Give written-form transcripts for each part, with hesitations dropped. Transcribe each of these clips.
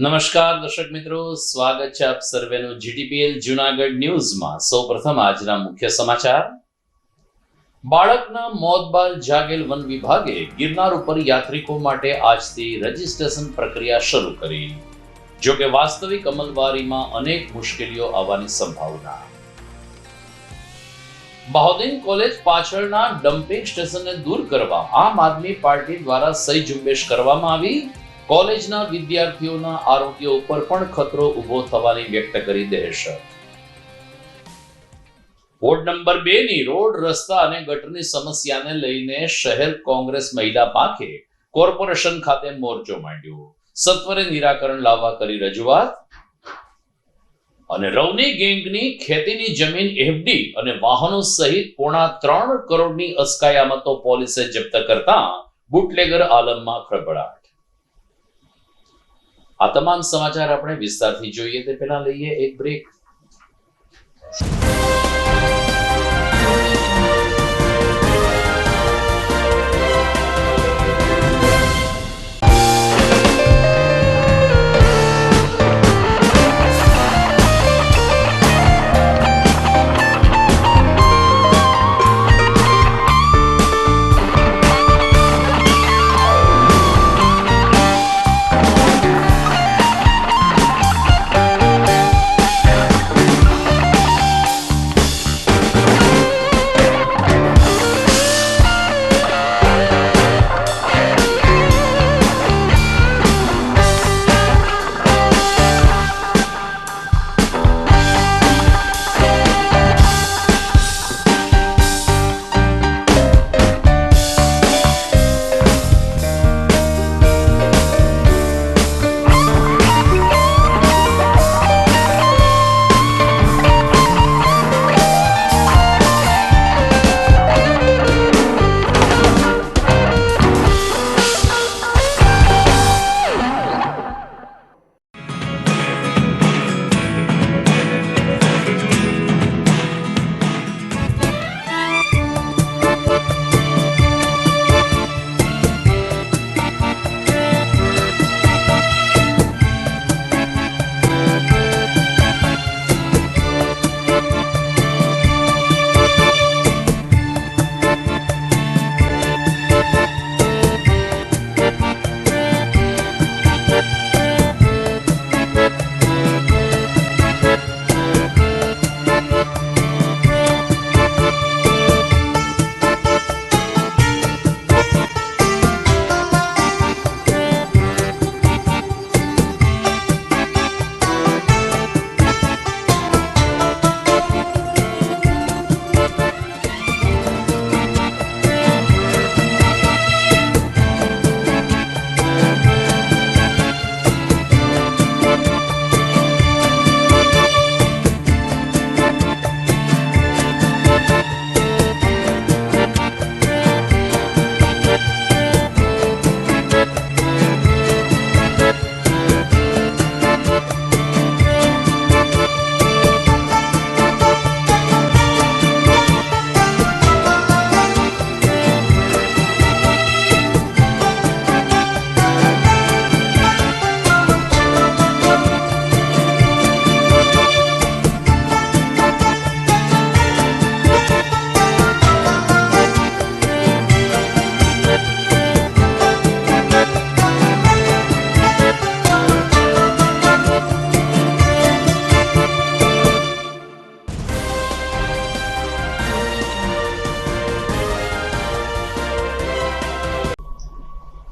નમસ્કાર દર્શક મિત્રો, સ્વાગત છે આપ સર્વેનું જીટીપીએલ જૂનાગઢ ન્યૂઝમાં। સૌપ્રથમ આજના મુખ્ય સમાચાર। બાળકના મોત બાદ જાગેલ વન વિભાગે ગિરનાર ઉપર યાત્રિકો માટે આજથી રજીસ્ટ્રેશન પ્રક્રિયા શરૂ કરી। જો કે વાસ્તવિક અમલવારીમાં અનેક મુશ્કેલીઓ આવવાની સંભાવના। બહોદીન કોલેજ પાછળના ડમ્પિંગ સ્ટેશનને દૂર કરવા આમ આદમી પાર્ટી દ્વારા સહી ઝુંબેશ કરવામાં આવી। કોલેજના વિદ્યાર્થીઓના આરોગ્ય ઉપર પણ ખતરો ઉભો થવાની વ્યક્ત કરી દહેશત। વોર્ડ નંબર 2 ની રોડ રસ્તા અને ગટરની સમસ્યાને લઈને શહેર કોંગ્રેસ મહિલા પાંખે કોર્પોરેશન ખાતે મોરચો માંડ્યો। સત્વરે નિરાકરણ લાવવા કરી રજૂઆત। અને રવની ગેંગની ખેતીની જમીન એફડી અને વાહનો સહિત 3.5 કરોડની અસ્કયામતો પોલીસે જપ્ત કરતા બુટલેગર આલમમાં ખળભળાટ। આ તમામ સમાચાર આપણે વિસ્તારથી જોઈએ તે પહેલા લઈએ એક બ્રેક।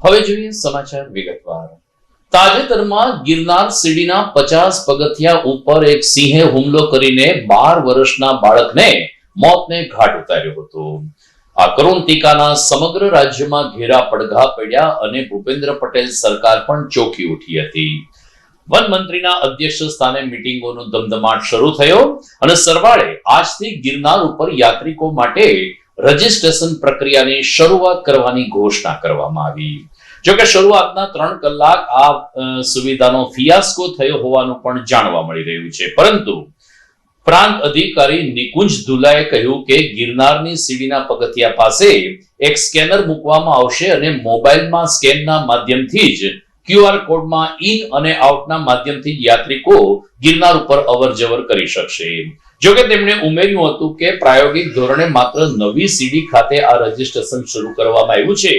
હવે જોઈએ સમાચાર વિગતવાર। તાજેતરમાં ગિરનાર સીડીના 50 પગથિયા ઉપર એક સિંહે હુમલો કરીને 12 વર્ષના બાળકને મોતને ઘાટ ઉતાર્યો હતો। આ કરુણતિકાના સમગ્ર રાજ્યમાં ઘેરા પડઘા પડ્યા અને ભૂપેન્દ્ર પટેલ સરકાર પણ ચોંકી ઉઠી હતી। વન મંત્રીના અધ્યક્ષ સ્થાને મીટિંગોનો ધમધમાટ શરૂ થયો અને સરવાળે આજથી ગિરનાર ઉપર યાત્રિકો માટે રજીસ્ટ્રેશન પ્રક્રિયાની શરૂઆત કરવાની ઘોષણા કરવામાં આવી। જો કે શરૂઆતના 3 કલાક આ સુવિધાનો ફિયાસ્કો થયો હોવાનું પણ જાણવા મળી રહ્યું છે, પરંતુ પ્રાંત અધિકારી નિકુંજ ધુલાએ કહ્યું કે ગિરનારની સીડીના પગથિયા પાસે એક સ્કેનર મૂકવામાં આવશે અને મોબાઈલમાં સ્કેનના માધ્યમથી જ QR કોડમાં ઇન અને આઉટના માધ્યમથી યાત્રિકો ગિરનાર ઉપર અવરજવર કરી શકશે. જોકે તેમણે ઉમેર્યું હતું કે પ્રાયોગિક ધોરણે માત્ર નવી સીડી ખાતે આ રજીસ્ટ્રેશન શરૂ કરવામાં આવ્યું છે.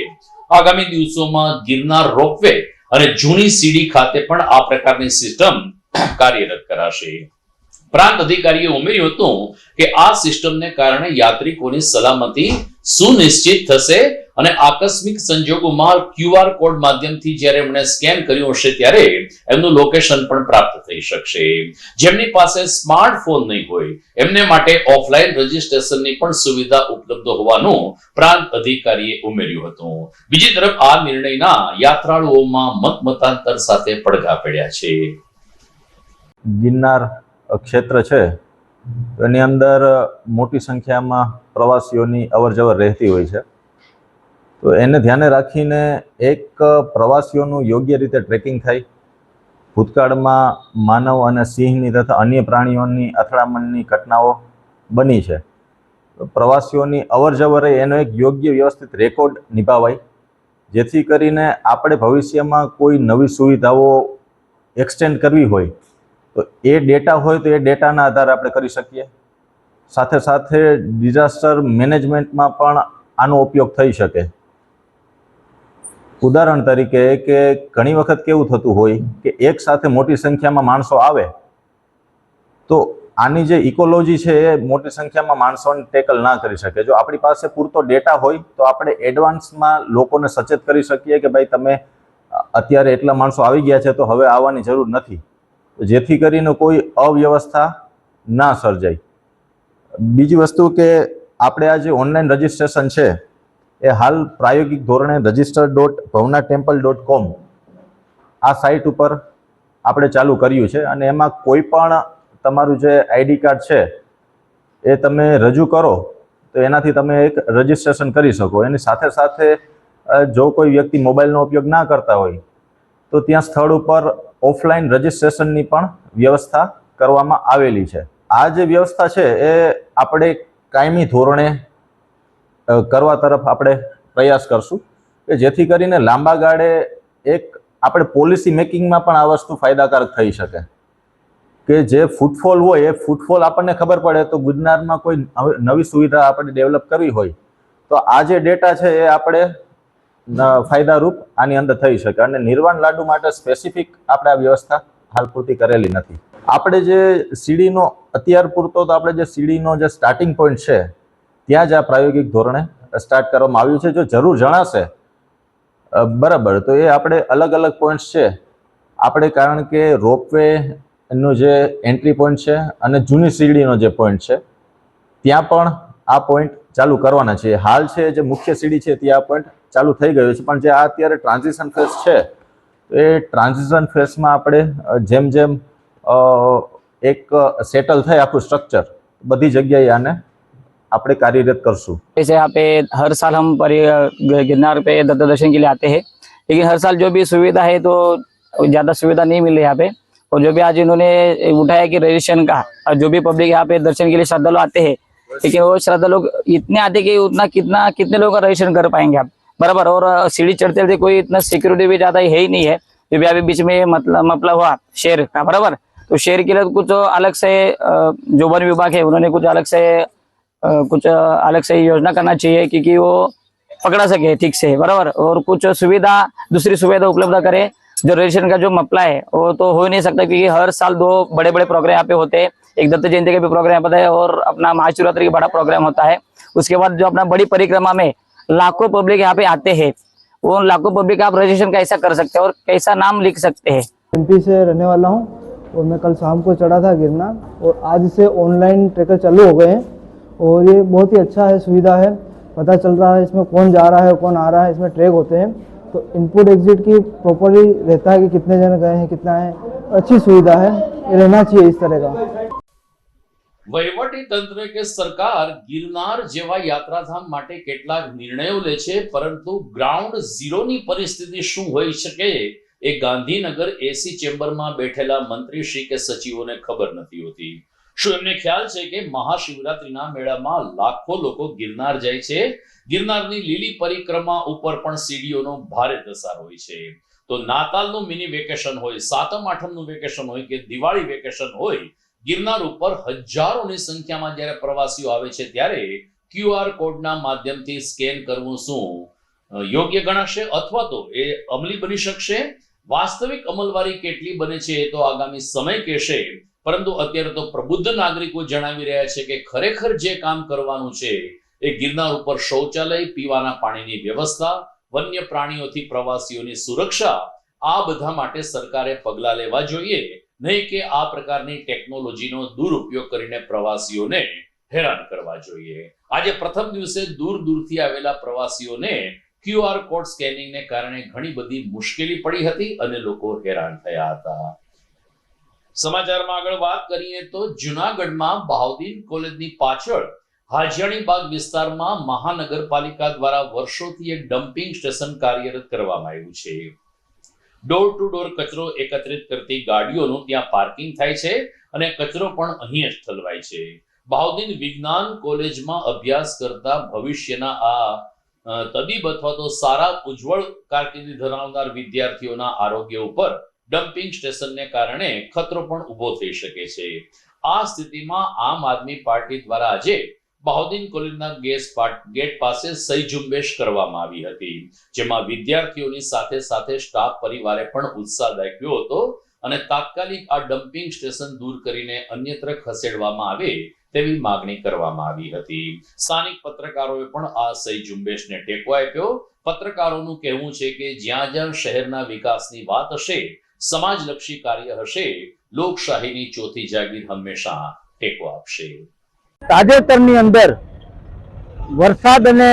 આગામી દિવસોમાં ગિરનાર રોપવે અને જૂની સીડી ખાતે પણ આ પ્રકારની સિસ્ટમ કાર્યરત કરાશે. પ્રાંત અધિકારીએ ઉમેર્યું હતું કે આ સિસ્ટમને કારણે યાત્રિકોની સલામતી સુનિશ્ચિત થશે અને આકસ્મિક સંજોગોમાં QR કોડ માધ્યમથી જ્યારે એમણે સ્કેન કર્યું હશે ત્યારે એમનું લોકેશન પણ પ્રાપ્ત થઈ શકશે. જેમની પાસે સ્માર્ટફોન નહીં હોય એમને માટે ઓફલાઈન રજીસ્ટ્રેશનની પણ સુવિધા ઉપલબ્ધ હોવાનું પ્રાંત અધિકારીએ ઉમેર્યું હતું. બીજી તરફ આ નિર્ણયના યાત્રાળુઓમાં મતમતાંતર સાથે પડઘા પડ્યા છે. ગિરનાર ક્ષેત્ર છે એની અંદર મોટી સંખ્યામાં પ્રવાસીઓની અવરજવર રહેતી હોય છે. તો એને ધ્યાને રાખીને એક પ્રવાસીઓનું યોગ્ય રીતે ટ્રેકિંગ થાય, ભૂતકાળમાં માનવ અને સિંહની તથા અન્ય પ્રાણીઓની અથડામણની ઘટનાઓ બની છે. પ્રવાસીઓની અવરજવરે એનો એક યોગ્ય વ્યવસ્થિત રેકોર્ડ નિભાવાય, જેથી કરીને આપણે ભવિષ્યમાં કોઈ નવી સુવિધાઓ એક્સટેન્ડ કરવી હોય તો એ ડેટા હોય તો એ ડેટાના આધારે આપણે કરી શકીએ. સાથે સાથે ડિઝાસ્ટર મેનેજમેન્ટમાં પણ આનો ઉપયોગ થઈ શકે. ઉદાહરણ તરીકે કે ઘણી વખત કેવું થતું હોય કે એક સાથે મોટી સંખ્યામાં માણસો આવે તો આની જે ઇકોલોજી છે એ મોટી સંખ્યામાં માણસોને ટેકલ ના કરી શકે. જો આપણી પાસે પૂરતો ડેટા હોય તો આપણે એડવાન્સમાં લોકોને સચેત કરી શકીએ કે ભાઈ તમે અત્યારે એટલા માણસો આવી ગયા છે તો હવે આવવાની જરૂર નથી, જેથી કરીને કોઈ અવ્યવસ્થા ના સર્જાય. બીજી વસ્તુ કે આપણે આ જે ઓનલાઈન રજિસ્ટ્રેશન છે એ હાલ પ્રાયોગિક ધોરણે register.bhavnatemple.com આ સાઇટ ઉપર આપણે ચાલુ કર્યું છે અને એમાં કોઈ પણ તમારું જે આઈડી કાર્ડ છે એ તમે રજૂ કરો તો એનાથી તમે એક રજિસ્ટ્રેશન કરી શકો. એની સાથે સાથે જો કોઈ વ્યક્તિ મોબાઈલનો ઉપયોગ ના કરતા હોય તો ત્યાં સ્થળ ઉપર ઓફલાઈન રજિસ્ટ્રેશનની પણ વ્યવસ્થા કરવામાં આવેલી છે. આ જે વ્યવસ્થા છે એ આપણે કાયમી ધોરણે કરવા તરફ આપણે પ્રયાસ કરશું કે જેથી કરીને લાંબા ગાળે એક આપણે પોલિસી મેકિંગમાં પણ આ વસ્તુ ફાયદાકારક થઈ શકે. કે જે ફૂટફોલ હોય એ ફૂટફોલ આપણને ખબર પડે તો ગિરનારમાં કોઈ નવી સુવિધા આપણે ડેવલપ કરવી હોય તો આ જે ડેટા છે એ આપણે ફાયદારૂપ આની અંદર થઈ શકે. અને નિર્વાણ લાડુ માટે સ્પેસિફિક આપણે આ વ્યવસ્થા હાલ પૂરતી કરેલી નથી. આપણે જે સીડીનો અત્યાર પૂરતો તો આપણે જે સીડીનો જે સ્ટાર્ટિંગ પોઈન્ટ છે ત્યાં જ આ પ્રાયોગિક ધોરણે સ્ટાર્ટ કરવામાં આવ્યું છે. જો જરૂર જણાશે બરાબર તો એ આપણે અલગ અલગ પોઈન્ટ્સ છે આપણે, કારણ કે રોપવે નો જે એન્ટ્રી પોઈન્ટ છે અને જૂની સીડીનો જે પોઈન્ટ છે ત્યાં પણ આ પોઈન્ટ ચાલુ કરવાના છે. હાલ છે જે મુખ્ય સીડી છે ત્યાં આ પોઈન્ટ ચાલુ થઈ ગયો છે, પણ જે આ અત્યારે ટ્રાન્ઝિશન ફેઝ છે તો એ ટ્રાન્ઝિશન ફેઝમાં આપણે જેમ જેમ એક સેટલ થાય આખું સ્ટ્રક્ચર બધી जगह आने આપણે કાર્યરત કરશું. जैसे यहाँ पे हर साल हम गिरनार पे दत्त दर्शन के लिए आते हैं, लेकिन हर साल जो भी सुविधा है तो ज़्यादा सुविधा नहीं मिल रही यहाँ पे. और जो भी आज इन्होंने उठाया कि रजिस्ट्रेशन का, और जो भी पब्लिक यहाँ पे दर्शन के लिए श्रद्धालु आते हैं, लेकिन वो श्रद्धालु इतने आते कि उतना कितने लोगों का रजिस्ट्रेशन कर पाएंगे आप, बराबर. और सीढ़ी चढ़ते चढ़ते कोई इतना सिक्योरिटी भी ज़्यादा है ही नहीं है. जो भी अभी बीच में मतलब हुआ शहर का, बराबर, तो शहर के लिए कुछ अलग से जो वन विभाग है उन्होंने कुछ अलग से योजना करना चाहिए क्योंकि वो पकड़ा सके ठीक से, बराबर. और कुछ सुविधा दूसरी सुविधा उपलब्ध करे. जो रजिस्ट्रेशन का जो मसला है वो तो हो ही नहीं सकता क्योंकि हर साल 2 बड़े बड़े प्रोग्राम यहाँ पे होते हैं. एक दत्त जयंती का भी प्रोग्राम होता है और अपना महाशिवरात्रि का बड़ा प्रोग्राम होता है. उसके बाद जो अपना बड़ी परिक्रमा में लाखों पब्लिक यहाँ पे आते हैं, वो लाखों पब्लिक आप रजिस्ट्रेशन कैसा कर सकते हैं और कैसा नाम लिख सकते हैं. MP से रहने वाला हूँ और मैं कल शाम को चढ़ा था गिरनार और आज से ऑनलाइन ट्रैकर चालू हो गए हैं और ये बहुत ही अच्छा है, सुविधा है, पता चल रहा है इसमें कौन जा रहा है कौन आ रहा है. इसमें ट्रैक होते हैं तो इनपुट एग्जिट की प्रॉपरली रहता है कि कितने जन गए हैं कितना है. अच्छी सुविधा है, ये रहना चाहिए इस तरह का. વહીવટી તંત્ર કે સરકાર ગિરનાર જેવા યાત્રાધામ માટે કેટલાક નિર્ણયો લે છે, પરંતુ ગ્રાઉન્ડ ઝીરોની પરિસ્થિતિ શું હોઈ શકે એ ગાંધીનગર એસી ચેમ્બરમાં બેઠેલા મંત્રીશ્રી કે સચિવોને ખબર નથી હોતી. શું એમને ખ્યાલ છે કે મહાશિવરાત્રીના મેળામાં લાખો લોકો ગિરનાર જાય છે? ગિરનારની લીલી પરિક્રમા ઉપર પણ સીડીઓનો ભારે પ્રસાર હોય છે. તો નાતાલનું મિની વેકેશન હોય, સાતમ આઠમનું વેકેશન હોય કે દિવાળી વેકેશન હોય, ગિરનાર ઉપર હજારોની સંખ્યામાં જ્યારે પ્રવાસીઓ આવે છે ત્યારે QR કોડના માધ્યમથી સ્કેન કરવું શું યોગ્ય ગણાશે અથવા તો એ અમલી બની શકશે? વાસ્તવિક અમલવારી કેટલી બને છે એ તો આગામી સમય કહેશે, પરંતુ અત્યારે તો પ્રબુદ્ધ નાગરિકો જણાવી રહ્યા છે કે ખરેખર જે કામ કરવાનું છે એ ગિરનાર ઉપર શૌચાલય, પીવાના પાણીની વ્યવસ્થા, વન્ય પ્રાણીઓથી પ્રવાસીઓની સુરક્ષા, આ બધા માટે સરકારે પગલાં લેવા જોઈએ, નહીં કે આ પ્રકારની ટેકનોલોજીનો દુરુપયોગ કરીને પ્રવાસીઓને હેરાન કરવા જોઈએ. આજે પ્રથમ દિવસે દૂર દૂરથી આવેલા પ્રવાસીઓને QR કોડ સ્કેનિંગને કારણે ઘણી બધી મુશ્કેલી પડી હતી અને લોકો હેરાન થયા હતા. સમાચારમાં આગળ વાત કરીએ તો જૂનાગઢમાં બહાઉદ્દીન કોલેજની પાછળ હાજીયાણી બાગ વિસ્તારમાં મહાનગરપાલિકા દ્વારા વર્ષોથી એક ડમ્પિંગ સ્ટેશન કાર્યરત કરવામાં આવ્યું છે. ડોર ટુ ડોર કચરો એકત્રિત કરતી ગાડીઓનું ત્યાં પાર્કિંગ થાય છે અને કચરો પણ અહીં જ ઠલવાય છે. બહાઉદ્દીન વિજ્ઞાન કોલેજમાં અભ્યાસ કરતા ભવિષ્યના આ તબીબ અથવા તો સારા ઉજ્જવળ કારકિર્દી ધરાવનાર વિદ્યાર્થીઓના આરોગ્ય ઉપર ડમ્પિંગ સ્ટેશનને કારણે ખતરો પણ ઊભો થઈ શકે છે. આ સ્થિતિમાં આમ આદમી પાર્ટી દ્વારા આજે બહાઉદ્દીન કોલેજના ગેટ પાસે સહી ઝુંબેશ કરવામાં આવી હતી, જેમાં વિદ્યાર્થીઓની સાથે સાથે સ્ટાફ પરિવારે પણ ઉત્સાહ દાખવ્યો હતો અને તાત્કાલિક આ ડમ્પિંગ સ્ટેશન દૂર કરીને અન્યત્ર ખસેડવામાં આવે તેવી માંગણી કરવામાં આવી હતી. સ્થાનિક પત્રકારોએ પણ આ સહી ઝુંબેશને ટેકો આપ્યો. પત્રકારોનું કહેવું છે કે જ્યાં જ્યાં શહેરના વિકાસની વાત હશે, સમાજલક્ષી કાર્ય હશે, લોકશાહીની ચોથી જાગીર હંમેશા ટેકો આપશે. તાજેતરની અંદર વરસાદ અને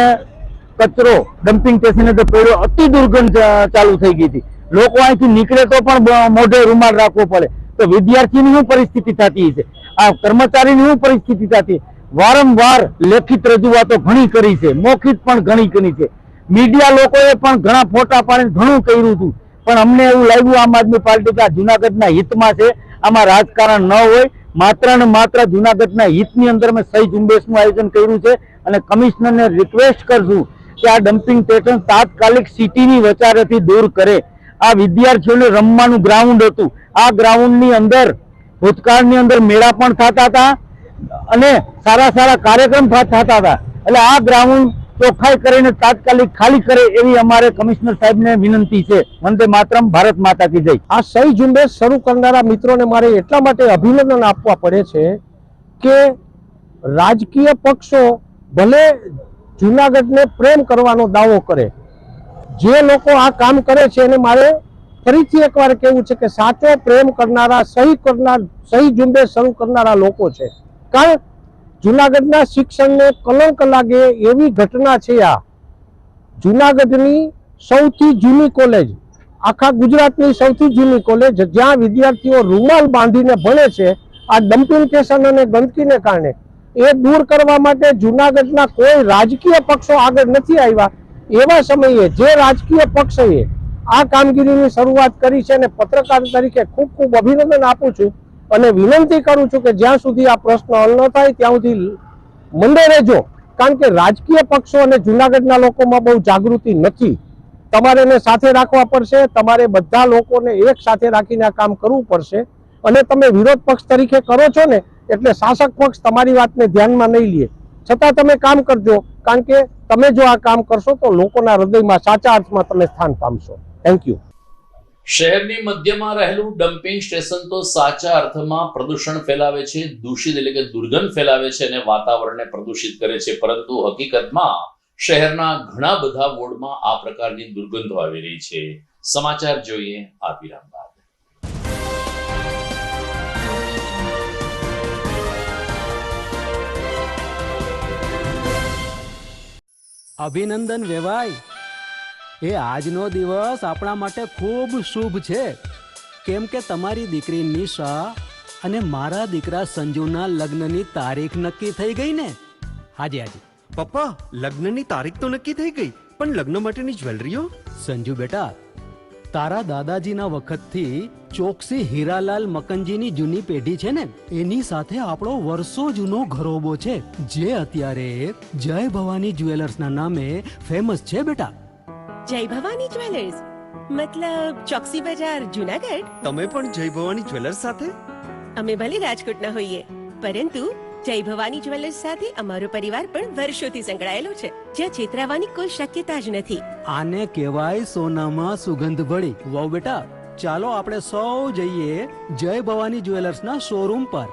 કચરો ડમ્પિંગ સ્ટેશને તો પડ્યો, અતિ દુર્ગંધ ચાલુ થઈ ગઈ હતી. લોકો અહીંથી નીકળે તો પણ મોઢે રૂમાલ રાખવો પડે. તો વિદ્યાર્થીની શું પરિસ્થિતિ થતી છે, આ કર્મચારીની શું પરિસ્થિતિ થતી? વારંવાર લેખિત રજૂઆતો ઘણી કરી છે, મૌખિક પણ ઘણી કરી છે. મીડિયા લોકોએ પણ ઘણા ફોટા પાડીને ઘણું કર્યું હતું, પણ અમને એવું લાગ્યું આમ આદમી પાર્ટી કે આ જુનાગઢના હિતમાં છે, આમાં રાજકારણ ન હોય, માત્ર ને માત્ર જુનાગઢના હિતની અંદર મેં સહી ઝુંબેશનું આયોજન કર્યું છે અને કમિશનરને રિક્વેસ્ટ કરશું કે આ ડમ્પિંગ સ્ટેશન તાત્કાલિક સિટીની વચારેથી દૂર કરે. આ વિદ્યાર્થીઓને રમવાનું ગ્રાઉન્ડ હતું, આ ગ્રાઉન્ડની અંદર ભૂતકાળની અંદર મેળા પણ થતા હતા અને સારા સારા કાર્યક્રમ થતા હતા. એટલે આ ગ્રાઉન્ડ ચોખ્ખાઈ કરીને તાત્કાલિક ખાલી કરે એવી અમારે કમિશનર સાહેબને વિનંતી છે. વંદે માતરમ, ભારત માતા કી જય. આ સહી ઝુંબેશ શરૂ કરનારા મિત્રોને મારે એટલા માટે અભિનંદન આપવા પડે છે કે રાજકીય પક્ષો ભલે જુનાગઢને પ્રેમ કરવાનો દાવો કરે, જે લોકો આ કામ કરે છે એને મારે ફરીથી એકવાર કહેવું છે કે સાચો પ્રેમ કરનારા, સહી ઝુંબેશ શરૂ કરનારા લોકો છે. કારણ જુનાગઢના શિક્ષણને કલંક લાગે એવી ઘટના છે. આ જુનાગઢની સૌથી જૂની કોલેજ, આખા ગુજરાતની સૌથી જૂની કોલેજ, જ્યાં વિદ્યાર્થીઓ રૂમાલ બાંધીને ભણે છે, આ ડમ્પિંગ સ્ટેશન અને ગંદકીને કારણે એ દૂર કરવા માટે જુનાગઢના કોઈ રાજકીય પક્ષો આગળ નથી આવ્યા. એવા સમયે જે રાજકીય પક્ષોએ આ કામગીરીની શરૂઆત કરી છે અને પત્રકાર તરીકે ખૂબ ખૂબ અભિનંદન આપું છું અને વિનંતી કરું છું કે જ્યાં સુધી આ પ્રશ્ન હલ ન થાય ત્યાં સુધી મંદે રહેજો. કારણ કે રાજકીય પક્ષો અને જુનાગઢના લોકોમાં બહુ જાગૃતિ નથી. તમારે એને સાથે રાખવા પડશે, તમારે બધા લોકોને એક સાથે રાખીને આ કામ કરવું પડશે. અને તમે વિરોધ પક્ષ તરીકે કરો છો ને એટલે શાસક પક્ષ તમારી વાતને ધ્યાનમાં નહીં લે, છતાં તમે કામ કરજો. કારણ કે તમે જો આ કામ કરશો તો લોકોના હૃદયમાં સાચા અર્થમાં તમે સ્થાન પામશો. Thank you. શહેરની મધ્યમાં રહેલું ડમ્પિંગ સ્ટેશન તો સાચા અર્થમાં પ્રદૂષણ ફેલાવે છે, દૂષિત એટલે કે દુર્ગંધ ફેલાવે છે અને વાતાવરણને પ્રદૂષિત કરે છે, પરંતુ હકીકતમાં શહેરના ઘણા બધા વોર્ડમાં આ પ્રકારની દુર્ગંધો આવી રહી છે. સમાચાર જોઈએ આ વિરામ બાદ. અભિનંદન વેવાય, એ આજનો દિવસ આપણા માટે ખૂબ શુભ છે, કેમ કે તમારી દીકરી નિશા અને મારા દીકરા સંજુના લગ્નની તારીખ નક્કી થઈ ગઈ ને. હાજી હાજી પપ્પા, લગ્નની તારીખ તો નક્કી થઈ ગઈ, પણ લગ્ન માટેની જ્વેલરીઓ? સંજુ બેટા, તારા દાદાજીના વખતથી ચોકસી હીરાલાલ મકનજીની જૂની પેઢી છે ને, એની સાથે આપણો વર્ષો જૂનો ઘરોબો છે, જે અત્યારે જય ભવાની જ્વેલર્સના નામે ફેમસ છે બેટા. જય ભવાની જ્વેલર્સ મતલબ ચોકસી બજાર જુનાગઢ? તમે પણ જય ભવાની જ્વેલર્સ સાથે? અમે ભલે રાજકોટના હોઈએ, પરંતુ જય ભવાની જ્વેલર્સ સાથે અમારો પરિવાર પણ વર્ષોથી સંકળાયેલો છે, જ્યાં છેતરાવાની કોઈ શક્યતા જ નથી. આને કહેવાય સોનામાં સુગંધ ભળી. વાવ બેટા, ચાલો આપણે સૌ જઈએ જય ભવાની જ્વેલર્સના શોરૂમ પર.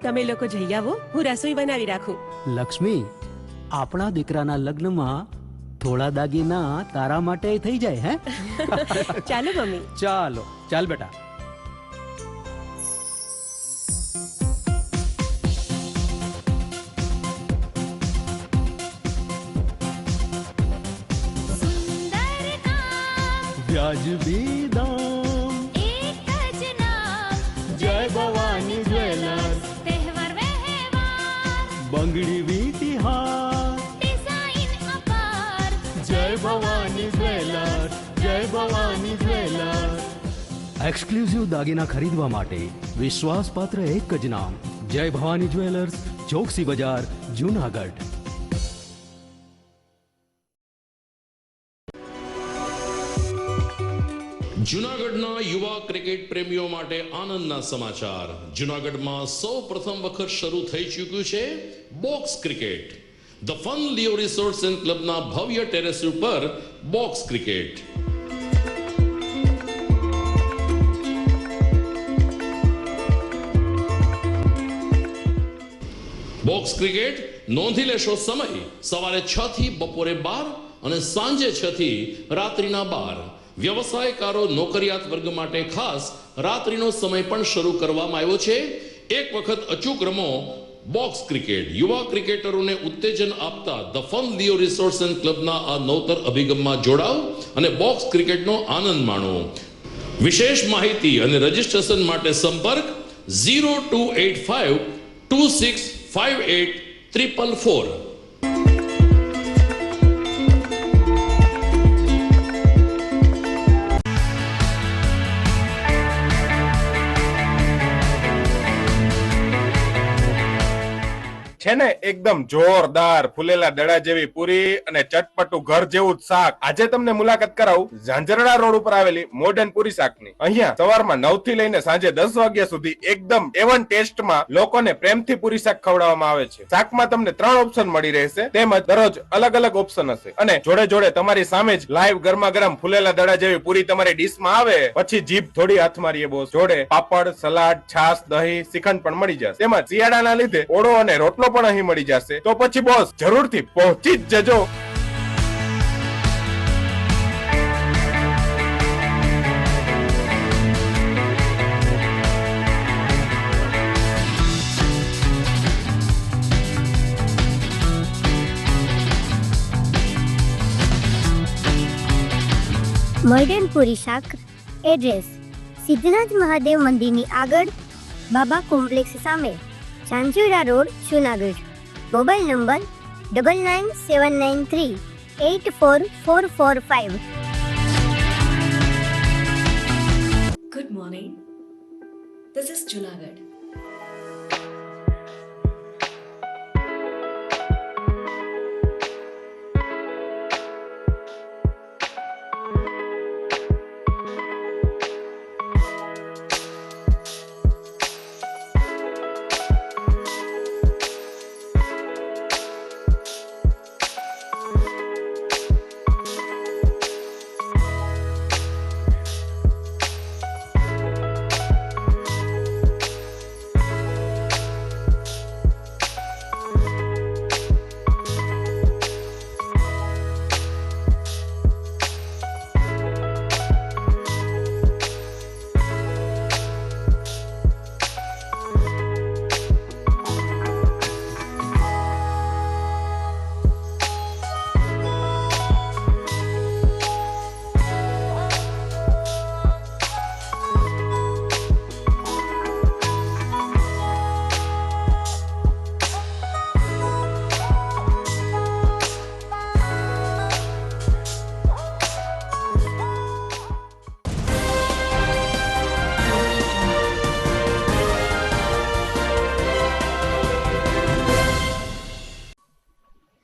તમે લોકો જઈ આવો, હું રસોઈ બનાવી રાખું. લક્ષ્મી, આપણા દીકરાના લગ્નમાં થોડા દાગીના તારા માટે થઈ જાય. હે ચાલો મમ્મી. ચાલો ચાલ બેટા. વ્યાજબી દામ, એક જ નામ, જય ભવાની જ્વેલર્સ. તહેવાર વ્યવહાર, બંગડી વીટી હાર, ડિઝાઇન અપાર, જય ભવાની જ્વેલર્સ, જય ભવાની જ્વેલર્સ. એક્સક્લુઝિવ દાગીના ખરીદવા માટે વિશ્વાસપાત્ર એક જ નામ, જય ભવાની જ્વેલર્સ, ચોકસી બજાર, જુનાગઢ. જૂનાગઢના યુવા ક્રિકેટ પ્રેમીઓ માટે આનંદના સમાચાર. જૂનાગઢમાં સૌ પ્રથમ વખત શરૂ થઈ ચૂક્યું છે box cricket. The fun Leo resorts and ક્લબના ભવ્ય ટેરેસ ઉપર બોક્સ ક્રિકેટ. બોક્સ ક્રિકેટ નોંધી લેશો સમય સવારે 6 થી બપોરે 12 અને સાંજે 6 થી રાત્રિના 12. વ્યવસાયકારો નોકરિયાત વર્ગ માટે ખાસ રાત્રિનો સમય પણ શરૂ કરવામાં આવ્યો છે. એક વખત અચૂક રમો બોક્સ ક્રિકેટ. યુવા ક્રિકેટરોને ઉત્તેજન આપતા the fun Leo resorts and ક્લબના આ નવતર અભિગમમાં જોડાઓ અને બોક્સ ક્રિકેટનો આનંદ માણો. વિશેષ માહિતી અને રજીસ્ટ્રેશન માટે સંપર્ક 0285 2658 444. છે ને એકદમ જોરદાર ફૂલેલા દડા જેવી પૂરી અને ચટપટું ઘર જેવું જ શાક. આજે તમને મુલાકાત કરાવું ઝાંઝરડા રોડ ઉપર આવેલી મોડર્ન પૂરી શાકની. અહીંયા સવારમાં 9 થી લઈને સાંજે 10 વાગ્યા સુધી એકદમ એવન ટેસ્ટમાં લોકોને પ્રેમથી પૂરી શાક ખવડાવવામાં આવે છે. શાકમાં તમને 3 ઓપ્શન મળી રહેશે, તેમજ દરરોજ અલગ અલગ ઓપ્શન હશે અને જોડે જોડે તમારી સામે જ લાઈવ ગરમા ગરમ ફૂલેલા દડા જેવી પૂરી તમારી ડીશમાં આવે પછી જીભ થોડી હાથ મારીએ બોસ. જોડે પાપડ, સલાડ, છાશ, દહીં, શ્રીખંડ પણ મળી જશે. તેમજ શિયાળાના લીધે ઓળો અને રોટલો પણ અહીં મળી જશે. તો પછી બોસ જરૂરથી પહોંચી જ જજો. મોડર્ન પૂરી શાક. એડ્રેસ સિદ્ધનાથ મહાદેવ મંદિરની આગળ, બાબા કોમ્પ્લેક્સ સામે, Zanzarda road, Junagadh. Mobile number 9979384445. Good morning. This is Junagadh.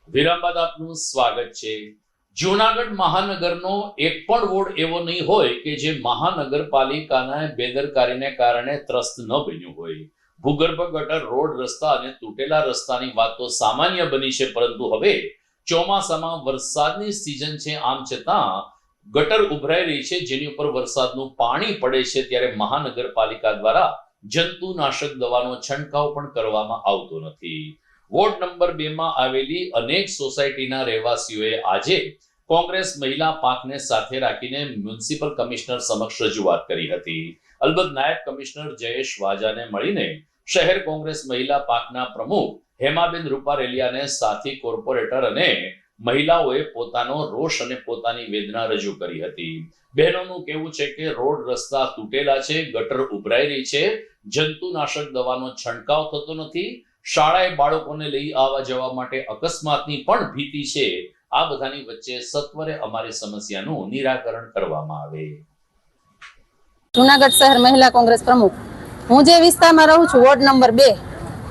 વિરામ બાદ આપનું સ્વાગત છે. જૂનાગઢ મહાનગરનો એક પણ વોર્ડ એવો નહીં હોય કે જે મહાનગરપાલિકાના બેદરકારીને કારણે ત્રસ્ત ન બન્યું હોય. ભૂગર્ભ ગટર, રોડ, રસ્તા અને તૂટેલા રસ્તાની વાત તો સામાન્ય બની છે, પરંતુ હવે ચોમાસામાં વરસાદની સિઝન છે, આમ છતાં ગટર ઉભરાઈ રહી છે, જેની ઉપર વરસાદનું પાણી પડે છે. ત્યારે મહાનગરપાલિકા દ્વારા જંતુનાશક દવાનો છંટકાવ પણ કરવામાં આવતો નથી. વોર્ડ નંબર 2 માં આવેલી અનેક સોસાયટીના રહેવાસીઓએ આજે કોંગ્રેસ મહિલા પાંખને સાથે રાખીને મ્યુનિસિપલ કમિશનર સમક્ષ રજૂઆત કરી હતી. અલબત્ત નાયબ કમિશનર જયેશ વાજાને મળીને શહેર કોંગ્રેસ મહિલા પાંખના પ્રમુખ હેમાબેન રૂપારેલિયાને સાથી કોર્પોરેટર અને મહિલાઓએ પોતાનો રોષ અને પોતાની વેદના રજૂ કરી હતી. બહેનોનું કહેવું છે કે રોડ રસ્તા તૂટેલા છે, ગટર ઉભરાઈ રહી છે, જંતુનાશક દવાનો છંટકાવ થતો નથી, શાળાએ બાળકોને લઈ આવવા જવા માટે અકસ્માતની પણ ભીતિ છે. આ બધાની વચ્ચે સત્વરે અમારી સમસ્યાનું નિરાકરણ કરવામાં આવે. જૂનાગઢ શહેર મહિલા કોંગ્રેસ પ્રમુખ. હું જે વિસ્તારમાં રહું છું, વોર્ડ નંબર 2,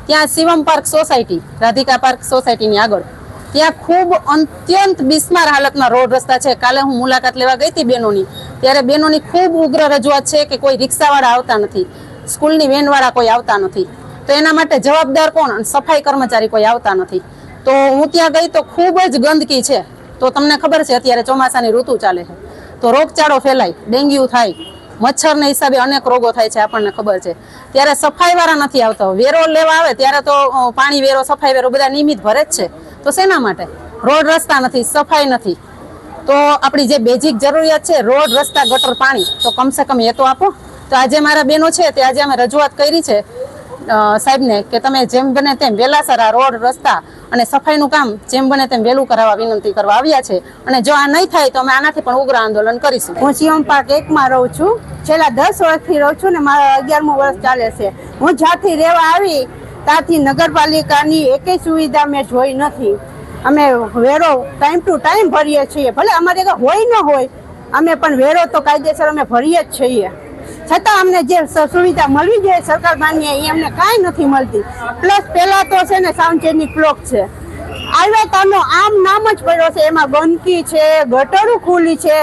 ત્યાં Shivam park society, Radhika park સોસાયટીની આગળ, ત્યાં ખૂબ અત્યંત બિસ્માર હાલતના રોડ રસ્તા છે. કાલે હું મુલાકાત લેવા ગઈ હતી બહેનોની, ત્યારે બહેનોની ખૂબ ઉગ્ર રજૂઆત છે કે કોઈ રિક્ષાવાળા આવતા નથી, સ્કૂલની વેનવાળા કોઈ આવતા નથી. તો એના માટે જવાબદાર કોણ? અને સફાઈ કર્મચારી કોઈ આવતા નથી. તો હું ત્યાં ગઈ તો ખૂબ જ ગંદકી છે. તો તમને ખબર છે અત્યારે ચોમાસાની ઋતુ ચાલે છે, તો રોગચાળો ફેલાય, ડેન્ગ્યુ થાય, મચ્છરના હિસાબે અનેક રોગો થાય છે, આપણને ખબર છે. ત્યારે સફાઈવાળા નથી આવતા. વેરો લેવા આવે ત્યારે તો પાણી વેરો, સફાઈ વેરો બધા નિયમિત ભરે જ છે. તો શેના માટે? રોડ રસ્તા નથી, સફાઈ નથી. તો આપણી જે બેઝિક જરૂરિયાત છે, રોડ, રસ્તા, ગટર, પાણી, તો કમસે કમ એ તો આપો. તો આજે મારા બહેનો છે તે આજે અમે રજૂઆત કરી છે સાહેબને કે તમે જેમ બને તેમ વહેલાસર આ રોડ, રસ્તા અને સફાઈનું કામ જેમ બને તેમ વહેલું કરાવવા વિનંતી કરવા આવ્યા છે. અને જો આ નહીં થાય તો અમે આનાથી પણ ઉગ્ર આંદોલન કરીશું. હું શિવમ પાર્ક 1 માં રહું છું. છેલ્લા 10 વર્ષથી રહું છું ને મારા 11મું વર્ષ ચાલે છે. હું જ્યાંથી રહેવા આવી ત્યાંથી નગરપાલિકાની એકેય સુવિધા મેં જોઈ નથી. અમે વેરો ટાઈમ ટુ ટાઈમ ભરીએ છીએ, ભલે અમારે હોય ન હોય, અમે પણ વેરો તો કાયદેસર અમે ભરીએ જ છીએ. છતાં અમને જે સુવિધા મળવી જોઈએ સરકાર માન્ય એ અમને કાંઈ નથી મળતી. પ્લસ પહેલા તો છે ને સાર્વજનિક બ્લોક છે, આવ્યાતાનો આમ નામ જ પડ્યો છે, એમાં ગંદકી છે, ગટરો ખુલ્લી છે,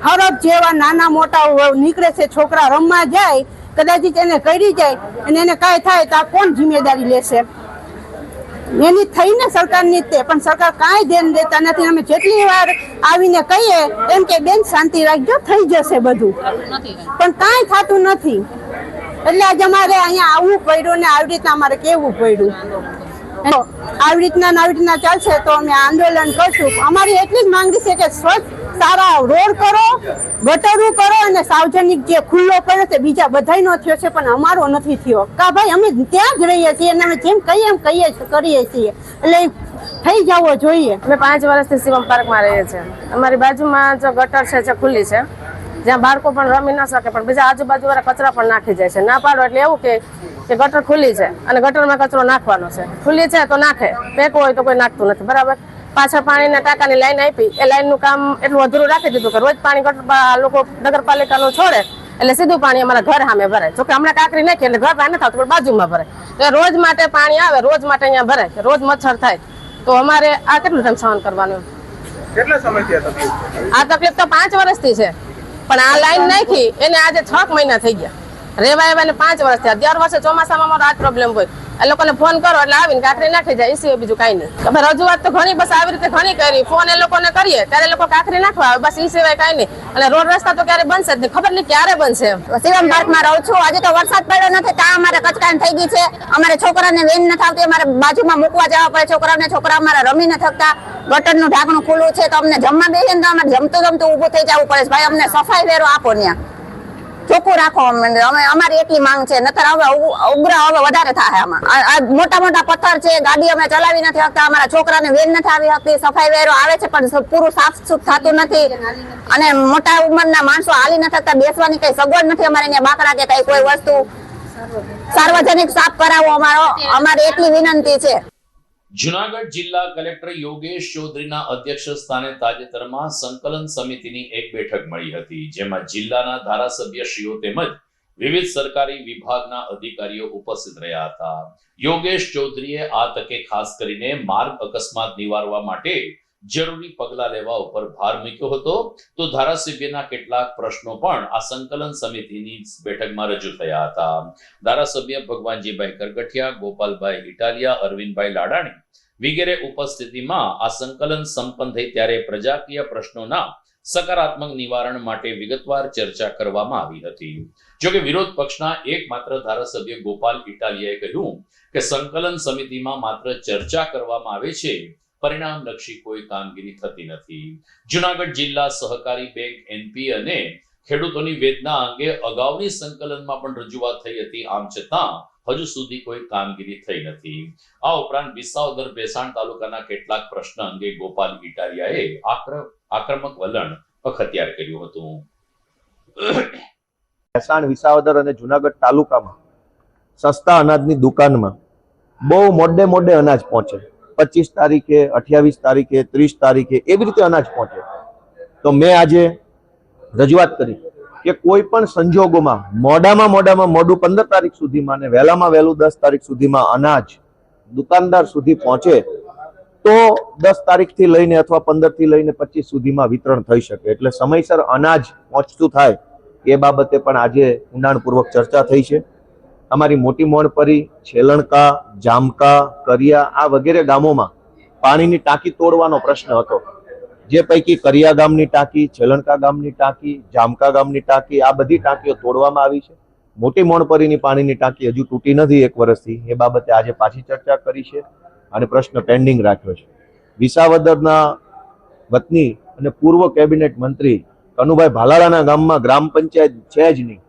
હરફ જેવા નાના મોટા નીકળે છે, છોકરા રમવા જાય, કદાચ એને કરી જાય અને એને કાંઈ થાય તો આ કોણ જિમ્મેદારી લેશે? એની થઈને સરકારની તે પણ સરકાર કાંઈ ધ્યાન દેતા નથી. અમે જેટલી વાર આવીને કહીએ એમ કે બેન શાંતિ રાખજો, થઈ જશે બધું, પણ કાંઈ થતું નથી. એટલે આજે અમારે અહીંયા આવવું પડ્યું ને આવી રીતના અમારે કહેવું પડ્યું. આવી રીતના ચાલશે તો અમે આંદોલન કરશું. અમારી એટલી જ માંગણી છે કે સ્વચ્છ સારા રોડ કરો, ગટરું કરો અને સાર્વજનિક જે ખુલ્લો પડ્યો છે બીજા બધાયનો થયો છે પણ અમારો નથી થયો. કા ભાઈ અમે ત્યાં જ રહીએ છીએ અને અમે જેમ કહીએ એમ કરીએ છીએ, એટલે થઈ જવો જોઈએ. અમે 5 વર્ષથી શિવમ પાર્કમાં રહીએ છીએ. અમારી બાજુમાં જો ગટર છે જે ખુલ્લી છે, જ્યાં બાળકો પણ રમી ન શકે, પણ બીજા આજુબાજુવાળા કચરા પણ નાખી જાય છે. ના પાડો એટલે એવું કે ગટર ખુલ્લી છે અને ગટરમાં કચરો નાખવાનો છે, ખુલ્લી છે તો નાખે, ફેંકવો હોય તો કોઈ નાખતું નથી. બરાબર. પાછળ પાણીના ટાંકાની લાઈન આપી, એ લાઈનનું કામ એટલું અધૂરું રાખી દીધું કે રોજ પાણી ગટર લોકો નગરપાલિકાનું છોડે એટલે સીધું પાણી અમારા ઘર સામે ભરાય. જોકે હમણાં કાંકરી નાખી એટલે ઘર પાસે નથી આવતું, પણ બાજુમાં ભરાય. તો રોજ માટે પાણી આવે, રોજ માટે અહીંયા ભરાય, રોજ મચ્છર થાય. તો અમારે આ કેટલું ટાઈમ સહન કરવાનું? કેટલા સમયથી આ તકલીફ તો 5 વર્ષથી છે, પણ આ લાઈન નાખી એને આજે 6 મહિના થઈ ગયા. રેવા એવાને 5 વર્ષ થયા. 11 વર્ષે ચોમાસામાં અમારો આ પ્રોબ્લેમ હોય, એ લોકોને ફોન કરો એટલે આવીને કાંકરી નાખી જાય, એ સિવાય બીજું કાંઈ નહીં. અમે રજૂઆત તો ઘણી બસ આવી રીતે ઘણી કરી, ફોન એ લોકોને કરીએ ત્યારે લોકો કાંકરી નાખવા આવે, બસ એ સિવાય કાંઈ નહીં. અને રોડ રસ્તા તો ક્યારે બનશે જ નહીં, ખબર નહીં ક્યારે બનશે. શિવમ પાર્કમાં રહું છું. આજે તો વરસાદ પડ્યો નથી, ત્યાં અમારે કચકાન થઈ ગઈ છે. અમારે છોકરાને વેન નથી આવતી, અમારે બાજુમાં મૂકવા જવા પડે છોકરાઓને. છોકરા અમારે રમી ન થકતા, ગટરનું ઢાંકણું ખુલ્લું છે, તો અમને જમવા બેસીએ ને તો અમારે જમતું ઊભું થઈ જવું પડે છે. ભાઈ અમને સફાઈ વેરો આપો, ત્યાં ચોખ્ખું રાખો. અમે અમારી એટલી માંગ છે, નતર હવે ઉગ્ર હવે વધારે થાય. આમાં મોટા મોટા પથ્થર છે, ગાડી અમે ચલાવી નથી શકતા, અમારા છોકરાને વેન નથી આવી શકતી. સફાઈ વેરો આવે છે પણ પૂરું સાફ સુફ થતું નથી, અને મોટા ઉંમરના માણસો હાલી નથી શકતા, બેસવાની કઈ સગવડ નથી અમારે ત્યાં, બાકડા કે કઈ કોઈ વસ્તુ. સાર્વજનિક સાફ કરાવો અમારી એટલી વિનંતી છે. જૂનાગઢ જિલ્લા કલેક્ટર યોગેશ ચૌધરીના અધ્યક્ષ સ્થાને તાજેતરમાં સંકલન સમિતિની એક બેઠક મળી હતી, જેમાં જિલ્લાના ધારાસભ્યશ્રીઓ તેમજ વિવિધ સરકારી વિભાગના અધિકારીઓ ઉપસ્થિત રહ્યા હતા. યોગેશ ચૌધરીએ આ તકે ખાસ કરીને માર્ગ અકસ્માત નિવારવા માટે જરૂરી પગલા લેવા ઉપર ભાર મૂક્યો હતો. તો ધારાસભ્યના કેટલાક પ્રશ્નો પણ આ સંકલન સમિતિની બેઠકમાં રજૂ થયા હતા. ધારાસભ્ય ભગવાનજીભાઈ કરગઠિયા, ગોપાલભાઈ ઇટાલિયા, અરવિંદભાઈ લાડાણી વગેરે ઉપસ્થિતિમાં આ સંકલન સંપન્ન થઈ ત્યારે પ્રજાકીય પ્રશ્નોના સકારાત્મક નિવારણ માટે વિગતવાર ચર્ચા કરવામાં આવી હતી. જોકે વિરોધ પક્ષના એકમાત્ર ધારાસભ્ય ગોપાલ ઇટાલિયાએ કહ્યું કે સંકલન સમિતિમાં માત્ર ચર્ચા કરવામાં આવે છે, પરિણામલક્ષી કોઈ કામગીરી થતી નથી. જુનાગઢ જિલ્લા સહકારી બેંક એનપી અને ખેડૂતોની વેદના અંગે અગાઉની સંકલનમાં પણ રજૂઆત થઈ હતી. આમ છતાં હજુ સુધી કોઈ કામગીરી થઈ નથી. આ ઉપરાંત વિસાવદર ભેસાણ તાલુકાના કેટલાક પ્રશ્ન અંગે ગોપાલ ઇટાલિયાએ આક્રમક વલણ અખત્યાર કર્યું હતું. ભેસાણ, વિસાવદર અને જુનાગઢ તાલુકામાં સસ્તા અનાજની દુકાનમાં બહુ મોડે અનાજ પહોંચે. 25 તારીખે, 28 તારીખે, 30 તારીખે એવી રીતે અનાજ પહોંચે. તો મેં આજે રજૂઆત કરી કે કોઈ પણ સંજોગોમાં મોડામાં મોડું 15 તારીખ સુધીમાં અને વહેલામાં વહેલું 10 તારીખ સુધીમાં અનાજ દુકાનદાર સુધી પહોંચે તો 10 તારીખથી લઈને અથવા 15 થી લઈને 25 સુધીમાં વિતરણ થઈ શકે. એટલે સમયસર અનાજ પહોંચતું થાય એ બાબતે પણ આજે ઊંડાણપૂર્વક ચર્ચા થઈ છે. અમારી મોટી મોણપરી, છેલણકા, જામકા, કરિયા આ વગેરે ગામોમાં પાણીની ટાંકી તોડવાનો પ્રશ્ન હતો. જે પૈકી કરિયા ગામની ટાંકી, છેલણકા ગામની ટાંકી, જામકા ગામની ટાંકી આ બધી ટાંકીઓ તોડવામાં આવી છે. મોટી મોણપરીની પાણીની ટાંકી હજુ તૂટી નથી 1 વર્ષથી. એ બાબતે આજે પાછી ચર્ચા કરી છે અને પ્રશ્ન પેન્ડિંગ રાખ્યો છે. વિસાવદરના વતની અને પૂર્વ કેબિનેટ મંત્રી કનુભાઈ ભાલાળાના ગામમાં ગ્રામ પંચાયત છે જ નહીં.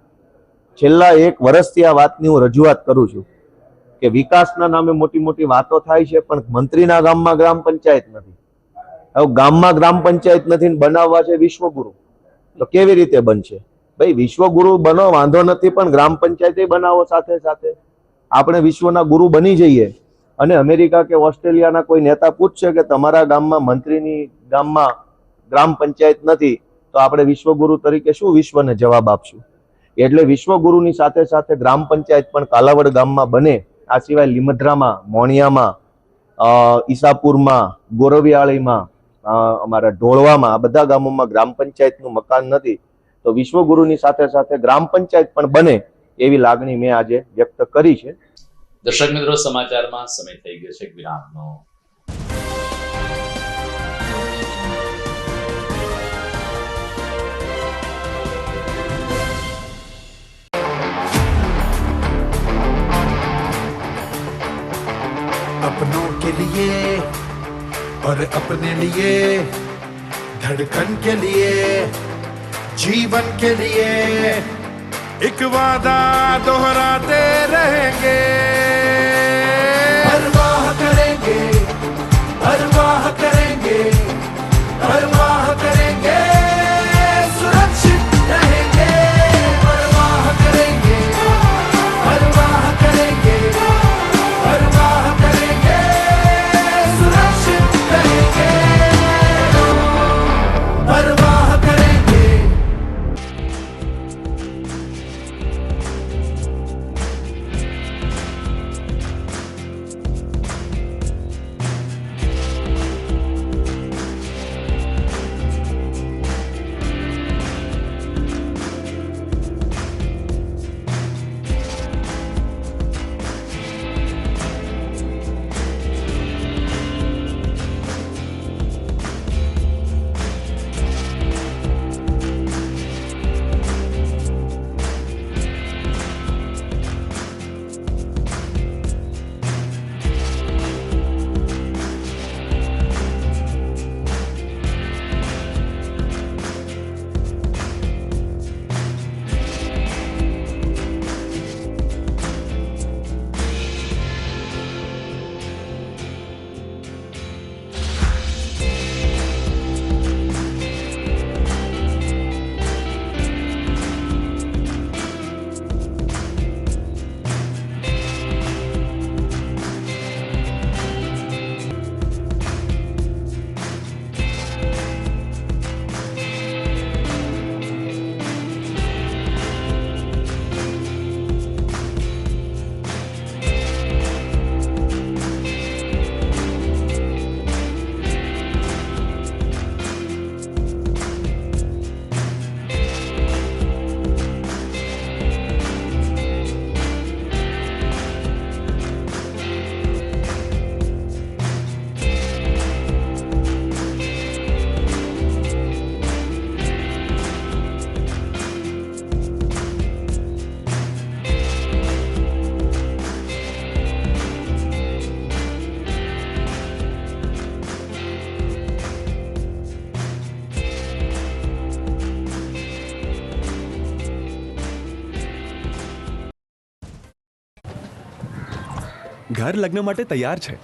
છેલ્લા 1 વર્ષથી આ વાતની હું રજૂઆત કરું છું કે વિકાસના નામે મોટી વાતો થાય છે પણ મંત્રીના ગામમાં ગ્રામ પંચાયત નથી. હવે ગામમાં ગ્રામ પંચાયત નથી બનાવવા છે વિશ્વગુરુ, તો કેવી રીતે બનશે? ભાઈ વિશ્વગુરુ બનો વાંધો નથી પણ ગ્રામ પંચાયત બનાવો. સાથે સાથે આપણે વિશ્વના ગુરુ બની જઈએ અને અમેરિકા કે ઓસ્ટ્રેલિયાના કોઈ નેતા પૂછશે કે તમારા ગામમાં મંત્રીની ગામમાં ગ્રામ પંચાયત નથી તો આપણે વિશ્વગુરુ તરીકે શું વિશ્વને જવાબ આપશું? એટલે વિશ્વગુરુની સાથે સાથે ગ્રામ પંચાયત પણ કાલાવડ ગામમાં બને. આ સિવાય લીમધરામાં, મોણિયામાં, ઈસાપુરમાં, ગોરવિયાળીમાં, અમારા ઢોળવામાં આ બધા ગામોમાં ગ્રામ પંચાયતનું મકાન નથી. તો વિશ્વગુરુની સાથે સાથે ગ્રામ પંચાયત પણ બને એવી લાગણી મેં આજે વ્યક્ત કરી છે. દર્શક મિત્રો, સમાચારમાં સમય થઈ ગયો છે વિરામનો. अपनों के लिए और अपने लिए, धड़कन के लिए, जीवन के लिए एक वादा दोहराते रहेंगे. परवाह करेंगे, परवाह करेंगे, परवाह करेंगे, सुरक्षित रहेंगे. परवाह करेंगे, परवाह करेंगे, परवाह करेंगे, सुरक्षित रहेंगे. परवाह करेंगे. ઘર લગ્ન માટે તૈયાર છે.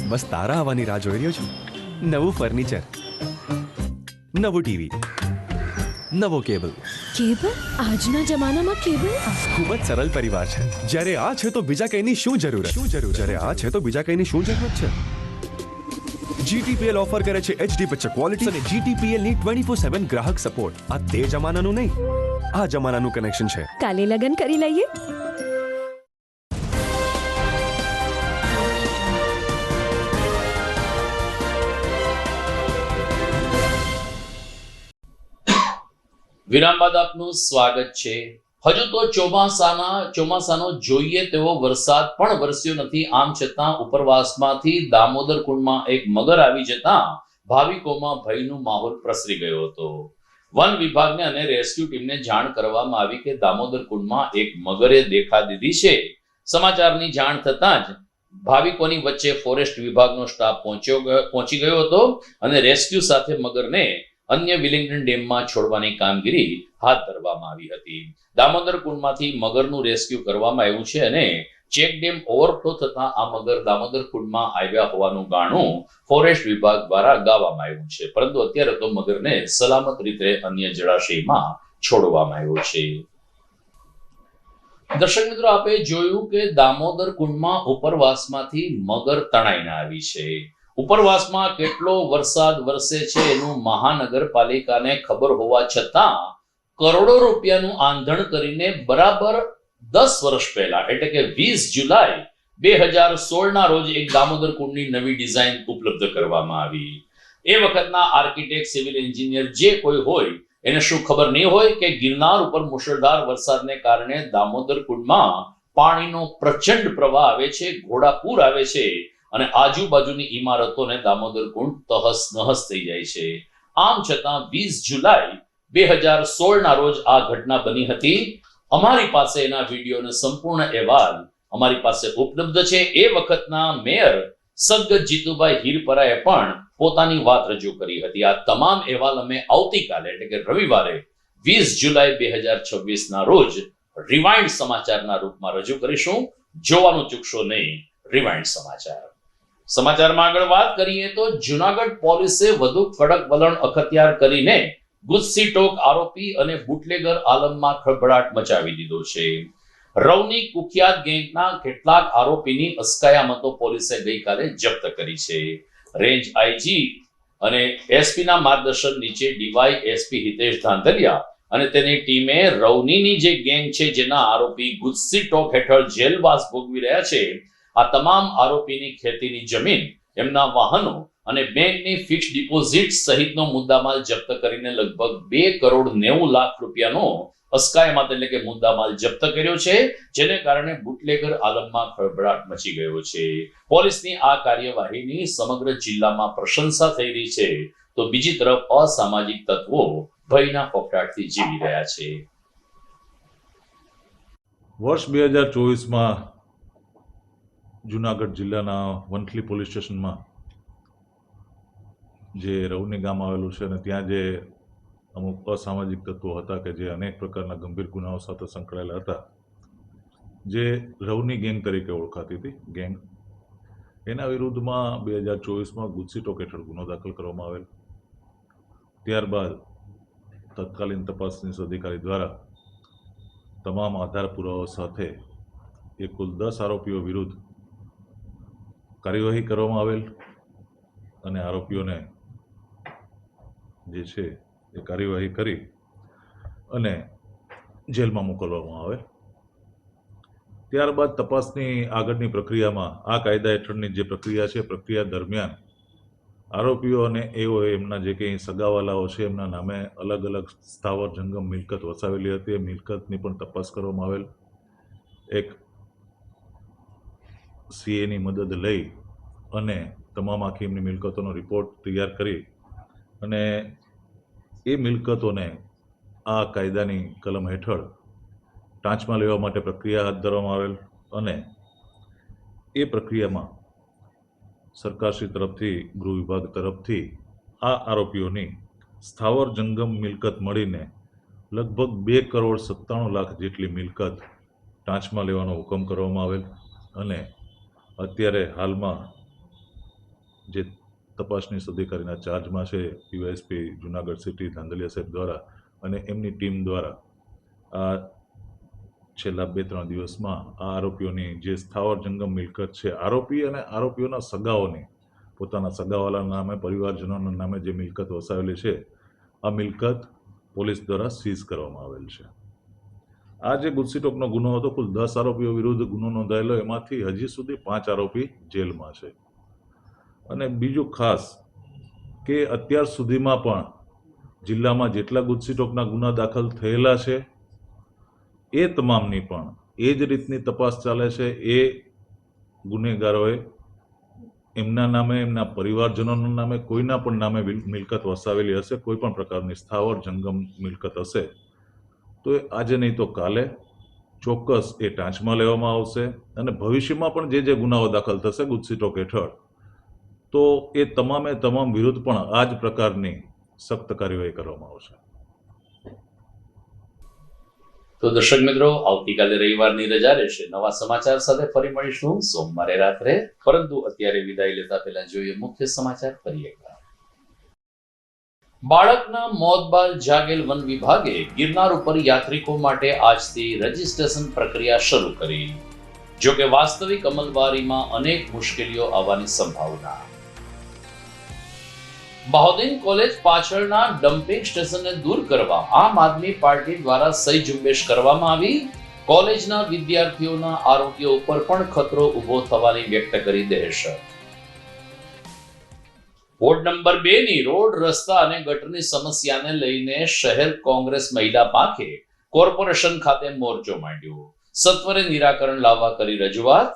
બસ તારા આવવાની રાહ જોઈ રહ્યો છું. નવું ફર્નિચર, નવું ટીવી, નવો કેબલ. કેબલ? આજના જમાનામાં કેબલ? ખૂબ જ સરળ પરિવાર છે. જ્યારે આ છે તો બીજા કઈની શું જરૂર? જ્યારે આ છે તો બીજા કઈની શું જરૂરત છે? GTPL ઓફર કરે છે HD પિક્ચર ક્વોલિટી અને GTPL ની 24/7 ગ્રાહક સપોર્ટ. આ તે જમાનાનું નહીં, આ જમાનાનું કનેક્શન છે. કાલે લગન કરી લઈએ. વિરામ બાદ આપનું સ્વાગત છે. હજુ તો ચોમાસાનો જોઈએ તેવો વરસાદ પણ વરસ્યો નથી. આમ છતાં ઉપરવાસમાંથી દામોદર કુંડમાં એક મગર આવી જતા ભાવિકોમાં ભયનો માહોલ પ્રસરી ગયો હતો. વન વિભાગને અને રેસ્ક્યુ ટીમને જાણ કરવામાં આવી કે દામોદર કુંડમાં એક મગરે દેખા દીધી છે. સમાચારની જાણ થતાં જ ભાવિકોની વચ્ચે ફોરેસ્ટ વિભાગનો સ્ટાફ પહોંચી ગયો હતો અને રેસ્ક્યુ સાથે મગરને અન્ય વિલિંગ્ટન ડેમમાં છોડવાની કામગીરી હાથ ધરવામાં આવી હતી. દામોદર કુંડમાંથી મગરનું રેસ્ક્યુ કરવામાં આવ્યું છે અને ચેક ડેમ ઓવરફ્લો થતા આ મગર દામોદર કુંડમાં આવ્યા હોવાનું ગાણું ફોરેસ્ટ વિભાગ દ્વારા ગાવામાં આવ્યું છે. પરંતુ અત્યારે તો મગરને સલામત રીતે અન્ય જળાશયમાં છોડવામાં આવ્યો છે. દર્શક મિત્રો, આપે જોયું કે દામોદર કુંડમાં ઉપરવાસમાંથી મગર તણાઈને આવી છે. ઉપરવાસમાં કેટલો વરસાદ વરસે છે એનું મહાનગરપાલિકાને ખબર હોવા છતાં કરોડો રૂપિયાનું આંધણ કરીને બરાબર 10 વર્ષ પહેલા એટલે કે 20 જુલાઈ 2016 ના રોજ એક દામોદર કુંડની નવી ડિઝાઇન ઉપલબ્ધ કરવામાં આવી. એ વખતના આર્કિટેક્ટ, સિવિલ એન્જિનિયર જે કોઈ હોય એને શું ખબર નહીં હોય કે ગિરનાર ઉપર મુશળધાર વરસાદને કારણે દામોદર કુંડમાં પાણીનો પ્રચંડ પ્રવાહ આવે છે, ઘોડાપૂર આવે છે અને આજુબાજુની ઇમારતોને દામોદર કુંડ તહસ નહસ થઈ જાય છે. આમ છતાં 20 જુલાઈ 2016 ના રોજ આ ઘટના બની હતી. અમારી પાસે એના વિડીયોનો સંપૂર્ણ અહેવાલ અમારી પાસે ઉપલબ્ધ છે. એ વખતના મેયર સદગત જીતુભાઈ હીરપરાએ પણ પોતાની વાત રજૂ કરી હતી. આ તમામ અહેવાલ અમે આવતીકાલે એટલે કે રવિવારે 20 જુલાઈ 2026 ના રોજ રિવાઇન્ડ સમાચારના રૂપમાં રજૂ કરીશું. જોવાનું ચૂકશો નહીં રિવાઇન્ડ સમાચાર. સમાચારમાં આગળ વાત કરીએ તો જુનાગઢ પોલીસે વધુ કડક વલણ અખત્યાર કરીને ગુજસી ટોક આરોપી અને બુટલેગર આલમમાં ખળભળાટ મચાવી દીધો છે. રવની કુખ્યાત ગેંગના કેટલાક આરોપીની અસ્કયામતો પોલીસે ગઈકાલે જપ્ત કરી છે. રેન્જ આઈજી અને એસપીના માર્ગદર્શન નીચે ડીવાય એસપી હિતેશ ધાંધલિયા અને તેની ટીમે રવનીની જે ગેંગ છે જેના આરોપી ગુજસી ટોક હેઠળ જેલવાસ ભોગવી રહ્યા છે આ તમામ આરોપીની ખેતીની જમીન, એમના વાહનો અને બેંકની ફિક્સ ડિપોઝિટ સહિતનો મુદ્દામાલ જપ્ત કરીને લગભગ 2 કરોડ 90 લાખ રૂપિયાનો અસ્કયામત એટલે કે મુદ્દામાલ જપ્ત કર્યો છે, જેને કારણે બુટલેગર આલમમાં ખળભળાટ મચી ગયો છે. પોલીસની આ કાર્યવાહીની સમગ્ર જિલ્લામાં પ્રશંસા થઈ રહી છે, તો બીજી તરફ અસામાજિક તત્વો ભયના ફફડાટથી જીવી રહ્યા છે. વર્ષ 2024માં જુનાગઢ જિલ્લાના વંથલી પોલીસ સ્ટેશનમાં જે રવની ગામ આવેલું છે અને ત્યાં જે અમુક અસામાજિક તત્વો હતા કે જે અનેક પ્રકારના ગંભીર ગુનાઓ સાથે સંકળાયેલા હતા, જે રવની ગેંગ તરીકે ઓળખાતી હતી ગેંગ, એના વિરુદ્ધમાં 2024માં ગુજસી ટોક હેઠળ ગુનો દાખલ કરવામાં આવેલ. ત્યારબાદ તત્કાલીન તપાસનીશ અધિકારી દ્વારા તમામ આધાર પુરાવાઓ સાથે એ કુલ 10 આરોપીઓ વિરુદ્ધ કાર્યવાહી કરવામાં આવેલ અને આરોપીઓને જે છે એ કાર્યવાહી કરી અને જેલમાં મોકલવામાં આવે. ત્યારબાદ તપાસની આગળની પ્રક્રિયામાં આ કાયદા હેઠળની જે પ્રક્રિયા છે પ્રક્રિયા દરમિયાન આરોપીઓ અને એઓ એમના જે કંઈ સગાવાલાઓ છે એમના નામે અલગ અલગ સ્થાવર જંગમ મિલકત વસાવેલી હતી. એ મિલકતની પણ તપાસ કરવામાં આવેલ. એક સીએની મદદ લઈ અને તમામ આખી એમની મિલકતોનો રિપોર્ટ તૈયાર કરી અને એ મિલકતોને આ કાયદાની કલમ હેઠળ ટાંચમાં લેવા માટે પ્રક્રિયા હાથ ધરવામાં આવેલ અને એ પ્રક્રિયામાં સરકારશ્રી તરફથી, ગૃહ વિભાગ તરફથી આ આરોપીઓની સ્થાવર જંગમ મિલકત મળીને લગભગ 2 કરોડ 97 લાખ જેટલી મિલકત ટાંચમાં લેવાનો હુકમ કરવામાં આવેલ અને અત્યારે હાલમાં જે તપાસનીશ અધિકારીના ચાર્જમાં છે પીવાયએસપી જુનાગઢ સિટી ધાંધલિયા સાહેબ દ્વારા અને એમની ટીમ દ્વારા આ છેલ્લા 2-3 દિવસમાં આ આરોપીઓની જે સ્થાવર જંગમ મિલકત છે, આરોપી અને આરોપીઓના સગાઓની પોતાના સગાવાલાના નામે, પરિવારજનોના નામે જે મિલકત વસાવેલી છે, આ મિલકત પોલીસ દ્વારા સીઝ કરવામાં આવેલ છે. આ જે ગુજસીટોકનો ગુનો હતો, કુલ 10 આરોપીઓ વિરુદ્ધ ગુનો નોંધાયેલો, એમાંથી હજી સુધી 5 આરોપી જેલમાં છે. અને બીજું ખાસ કે અત્યાર સુધીમાં પણ જિલ્લામાં જેટલા ગુજસીટોકના ગુના દાખલ થયેલા છે એ તમામની પણ એ જ રીતની તપાસ ચાલે છે. એ ગુનેગારોએ એમના નામે, એમના પરિવારજનોના નામે, કોઈના પણ નામે મિલકત વસાવેલી હશે, કોઈ પણ પ્રકારની સ્થાવર જંગમ મિલકત હશે, તો એ આજે નહીં તો કાલે ચોક્કસ એ ટાંચમાં લેવામાં આવશે. અને ભવિષ્યમાં પણ જે ગુનાઓ દાખલ થશે ગુજસીટોક હેઠળ, તો એ તમામે તમામ વિરુદ્ધ પણ આ જ પ્રકારની સખ્ત કાર્યવાહી કરવામાં આવશે. તો દર્શક મિત્રો, આવતીકાલે રવિવારની રજા રહેશે. નવા સમાચાર સાથે ફરી મળીશું સોમવારે રાત્રે. પરંતુ અત્યારે વિદાય લેતા પહેલા જોઈએ મુખ્ય સમાચાર ફરી એકવાર. બાળકના મોત બાદ જાગેલ વન વિભાગે ગિરનાર ઉપર યાત્રિકો માટે આજથી રજીસ્ટ્રેશન પ્રક્રિયા શરૂ કરી. જો કે વાસ્તવિક અમલવારીમાં અનેક મુશ્કેલીઓ આવવાની સંભાવના. બહોદીન કોલેજ પાછળના ડમ્પિંગ સ્ટેશનને દૂર કરવા આમ આદમી પાર્ટી દ્વારા સહી ઝુંબેશ કરવામાં આવી. કોલેજના વિદ્યાર્થીઓના આરોગ્ય ઉપર પણ ખતરો ઉભો થવાની વ્યક્ત કરી દહેશત. વોર્ડ નંબર 2 ની રોડ, રસ્તા અને ગટરની સમસ્યાને લઈને શહેર કોંગ્રેસ મહિલા પાંખે કોર્પોરેશન ખાતે મોરચો માંડ્યો. સત્વરે નિરાકરણ લાવવા કરી રજૂઆત.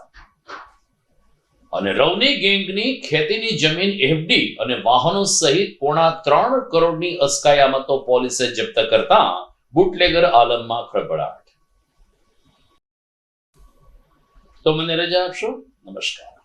અને રવની ગેંગની ખેતીની જમીન, એફડી અને વાહનો સહિત 3.25 કરોડની અસ્કયામતો પોલીસે જપ્ત કરતા બુટલેગર આલમમાં ખળભળાટ. તો મને રજા આપશો. નમસ્કાર.